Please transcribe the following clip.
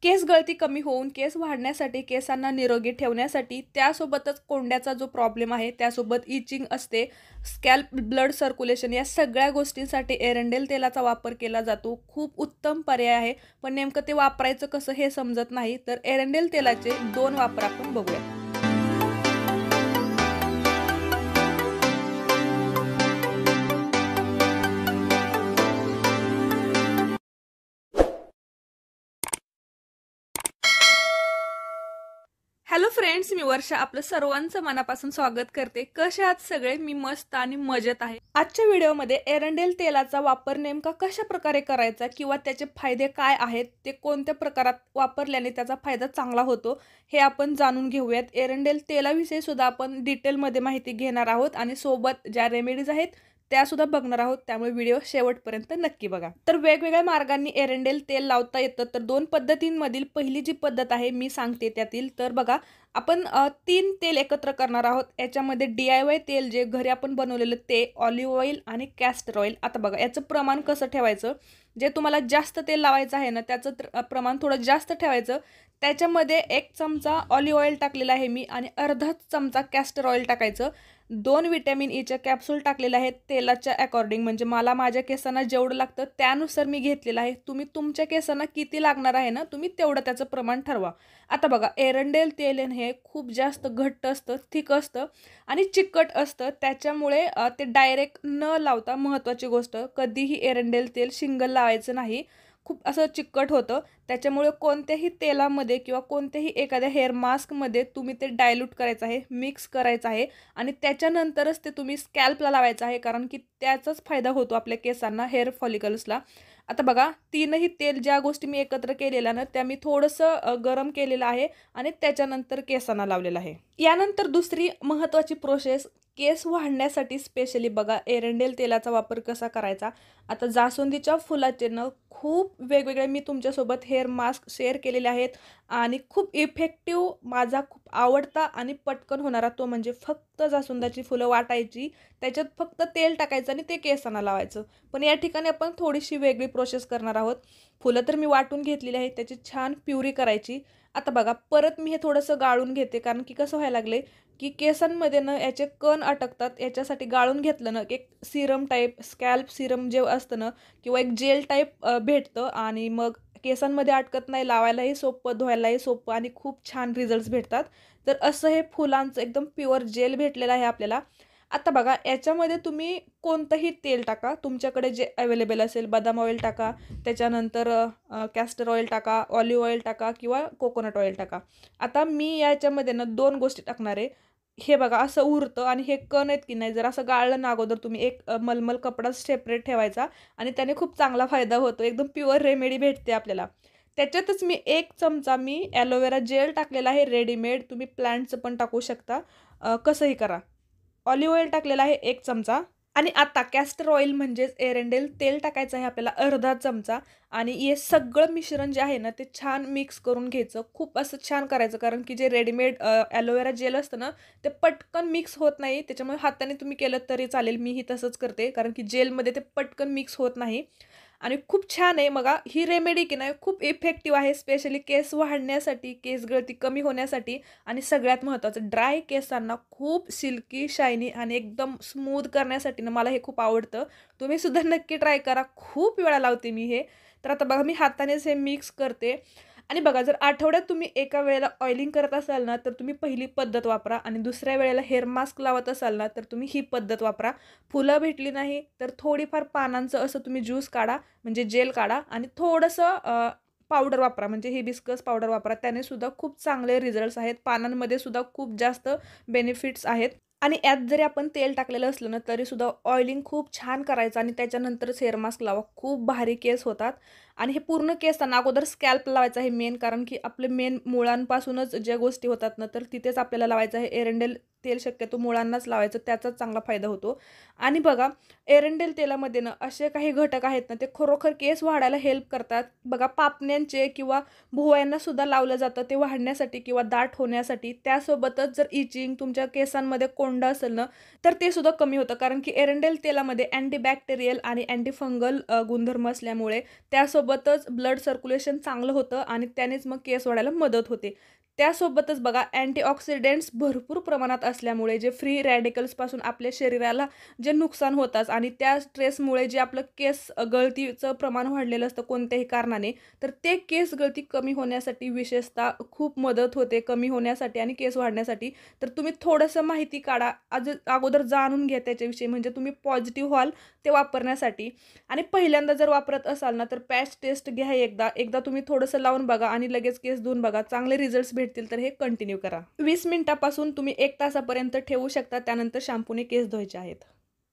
केस गळती कमी होऊन केस वाढण्यासाठी, केसांना निरोगी ठेवण्यासाठी, त्यासोबतच कोंड्याचा जो प्रॉब्लेम आहे त्यासोबत इचिंग असते, स्कॅल्प ब्लड सर्क्युलेशन या सगळ्या गोष्टींसाठी एरंडेल तेलाचा वापर केला जातो. खूप उत्तम पर्याय आहे, पण नेमकं ते वापरायचं कसं हे समजत नाही. तर एरंडेल तेलाचे 2 वापर आपण बघूया. हॅलो फ्रेंड्स, मी वर्षा आपलं सर्वांचं मनापासून स्वागत करते. कसे आहात सगळे? मी मस्त आणि मजेत आहे. आजच्या व्हिडिओमध्ये एरंडेल तेलाचा वापर नेमका कशा प्रकारे करायचा किंवा त्याचे फायदे काय आहेत, ते कोणत्या प्रकारात वापरल्याने त्याचा फायदा चांगला होतो हे आपण जाणून घेऊयात. एरंडेल तेलाविषयी सुद्धा आपण डिटेलमध्ये माहिती घेणार आहोत आणि सोबत ज्या रेमेडीज आहेत त्या सुद्धा बघणार आहोत, त्यामुळे व्हिडिओ शेवटपर्यंत नक्की बघा. तर वेगवेगळ्या मार्गांनी एरंडेल तेल लावता येतं. तर 2 पद्धतींमधील पहिली जी पद्धत आहे मी सांगते त्यातील. तर बघा, आपण 3 तेल एकत्र करणार आहोत. याच्यामध्ये DIY तेल जे घरी आपण बनवलेलं ते, ऑलिव्ह ऑइल आणि कॅस्टर ऑइल. आता बघा याचं प्रमाण कसं ठेवायचं. जे तुम्हाला जास्त तेल लावायचं आहे ना त्याचं प्रमाण थोडं जास्त ठेवायचं. त्याच्यामध्ये 1 चमचा ऑलिव्ह ऑइल टाकलेला आहे मी आणि अर्धा चमचा कॅस्टर ऑइल टाकायचं. 2 व्हिटॅमिन ईच्या कॅप्सूल टाकलेल्या आहेत तेलाच्या अकॉर्डिंग, म्हणजे मला माझ्या केसांना जेवढं लागतं त्यानुसार मी घेतलेलं आहे. तुम्ही तुमच्या केसांना किती लागणार आहे ना तुम्ही तेवढं त्याचं प्रमाण ठरवा. आता बघा, एरंडेल तेल हे खूप जास्त घट्ट असतं, थिक असतं आणि चिकट असतं. त्याच्यामुळे ते डायरेक्ट न लावता, महत्त्वाची गोष्ट, कधीही एरंडेल तेल शिंगल लावायचं नाही. खूप असं चिकट होतं. त्याच्यामुळे कोणत्याही तेलामध्ये किंवा कोणत्याही एखाद्या हेअर मास्कमध्ये तुम्ही ते डायल्यूट करायचं आहे, मिक्स करायचं आहे आणि त्याच्यानंतरच ते तुम्ही स्कॅल्पला लावायचं आहे, कारण की त्याचाच फायदा होतो आपल्या केसांना, हेअर फॉलिकल्सला. आता बघा, 3ही तेल ज्या गोष्टी मी एकत्र केलेल्या ना त्या मी थोडंसं गरम केलेलं आहे आणि त्याच्यानंतर केसांना लावलेलं आहे. यानंतर दुसरी महत्त्वाची प्रोसेस, केस वाढण्यासाठी स्पेशली बघा एरंडेल तेलाचा वापर कसा करायचा. आता जास्वंदीच्या फुलाचे न खूप वेगवेगळे मी तुमच्यासोबत हेअर मास्क शेअर केलेले आहेत आणि खूप इफेक्टिव्ह, माझा खूप आवडता आणि पटकन होणारा तो म्हणजे फक्त जास्वंदाची फुलं वाटायची, त्याच्यात फक्त तेल टाकायचं आणि ते केसांना लावायचं. पण या ठिकाणी आपण थोडीशी वेगळी प्रोसेस करणार आहोत. फुलं तर मी वाटून घेतलेली आहेत, त्याची छान प्युरी करायची. आता बघा, परत मी हे थोडंसं गाळून घेते, कारण की कसं व्हायला लागले की केसांमध्ये ना याचे कण अटकतात. याच्यासाठी गाळून घेतलं ना एक सिरम टाईप, स्कॅल्प सिरम जे असतं ना किंवा एक जेल टाईप भेटतं आणि मग केसांमध्ये अटकत नाही, लावायलाही सोपं, धुवायलाही सोपं आणि खूप छान रिझल्ट्स भेटतात. तर असं हे फुलांचं एकदम प्युअर जेल भेटलेलं आहे आपल्याला. आता बघा, याच्यामध्ये तुम्ही कोणतंही तेल टाका, तुमच्याकडे जे अवेलेबल असेल. बदाम ऑइल टाका, त्याच्यानंतर कॅस्टर ऑइल टाका, ऑलिव्ह ऑइल टाका किंवा कोकोनट ऑइल टाका. आता मी याच्यामध्ये ना 2 गोष्टी टाकणार आहे. हे बघा, असं उरतं आणि हे कण आहेत की नाही, जर असं गाळलं ना अगोदर तुम्ही, एक मलमल कपडा सेपरेट ठेवायचा आणि त्याने खूप चांगला फायदा होतो. एकदम प्युअर रेमेडी भेटते आपल्याला. त्याच्यातच मी 1 चमचा मी ॲलोवेरा जेल टाकलेला आहे रेडीमेड, तुम्ही प्लांटचं पण टाकू शकता. कसंही करा. ऑलिव्ह ऑइल टाकलेला आहे 1 चमचा आणि आता कॅस्टर ऑइल म्हणजेच एरंडेल तेल टाकायचं आहे आपल्याला अर्धा चमचा आणि हे सगळं मिश्रण जे आहे ना ते छान मिक्स करून घ्यायचं. खूप असं छान करायचं, कारण की जे रेडीमेड ॲलोवेरा जेल असतं ना ते पटकन मिक्स होत नाही. त्याच्यामुळे हाताने तुम्ही केलं तरी चालेल, मीही तसंच करते, कारण की जेलमध्ये ते पटकन मिक्स होत नाही आणि खूप छान आहे. बघा, ही रेमेडी की नाही खूप इफेक्टिव्ह आहे, स्पेशली केस वाढण्यासाठी, केस गळती कमी होण्यासाठी आणि सगळ्यात महत्त्वाचं ड्राय केसांना खूप सिल्की, शायनी आणि एकदम स्मूथ करण्यासाठी ना मला हे खूप आवडतं. तुम्ही सुद्धा नक्की ट्राय करा. खूप वेळा लावते मी हे. तर आता बघा, मी हातानेच हे मिक्स करते आणि बघा, जर आठवड्यात तुम्ही एका वेळेला ऑइलिंग करत असाल ना तर तुम्ही पहिली पद्धत वापरा आणि दुसऱ्या वेळेला हेअर मास्क लावत असाल ना तर तुम्ही ही पद्धत वापरा. फुलं भेटली नाही तर थोडीफार पानांचं असं तुम्ही ज्यूस काढा, म्हणजे जेल काढा आणि थोडंसं पावडर वापरा, म्हणजे हिबिस्कस पावडर वापरा. त्याने सुद्धा खूप चांगले रिझल्ट्स आहेत. पानांमध्ये सुद्धा खूप जास्त बेनिफिट्स आहेत आणि यात जरी आपण तेल टाकलेलं असलं ना तरीसुद्धा ऑइलिंग खूप छान करायचं आणि त्याच्यानंतरच हेअर मास्क लावा. खूप भारी केस होतात आणि हे पूर्ण केसांना अगोदर स्कॅल्प लावायचं आहे मेन, कारण की आपले मेन मुळांपासूनच ज्या गोष्टी होतात ना तर तिथेच आपल्याला लावायचं आहे. एरंडेल तेल शक्यतो मुळांनाच लावायचं, त्याचाच चांगला फायदा होतो. आणि बघा, एरंडेल तेलामध्ये ना असे काही घटक आहेत ना ते खरोखर केस वाढायला हेल्प करतात. बघा, पापण्यांचे किंवा भुवयांना सुद्धा लावलं जातं ते वाढण्यासाठी किंवा दाट होण्यासाठी. त्यासोबतच जर इचिंग, तुमच्या केसांमध्ये कोंडा असेल ना तर ते सुद्धा कमी होतं, कारण की एरंडेल तेलामध्ये अँटीबॅक्टेरियल आणि अँटीफंगल गुणधर्म असल्यामुळे. त्यासोबत त्यासोबतच ब्लड सर्क्युलेशन चांगलं होतं आणि त्यानेच मग केस वाढायला मदत होते. त्यासोबतच बघा अँटीऑक्सिडंट्स भरपूर प्रमाणात असल्यामुळे जे फ्री रॅडिकल्सपासून आपल्या शरीराला जे नुकसान होतात आणि त्या स्ट्रेसमुळे जे आपलं केस गळतीचं प्रमाण वाढलेलं असतं कोणत्याही कारणाने, तर ते केस गळती कमी होण्यासाठी विशेषतः खूप मदत होते, कमी होण्यासाठी आणि केस वाढण्यासाठी. तर तुम्ही थोडंसं माहिती काढा, अगोदर जाणून घ्या त्याच्याविषयी, म्हणजे तुम्ही पॉझिटिव्ह व्हाल ते वापरण्यासाठी. आणि पहिल्यांदा जर वापरत असाल ना, तर पॅच टेस्ट घ्या एकदा तुम्ही थोडंसं लावून बघा आणि लगेच केस धुवून बघा. चांगले रिझल्ट्स भेटतील तर हे कंटिन्यू करा. 20 मिनिटापासून तुम्ही 1 तासापर्यंत ठेवू शकता. त्यानंतर शॅम्पूने केस धुवायचे आहेत.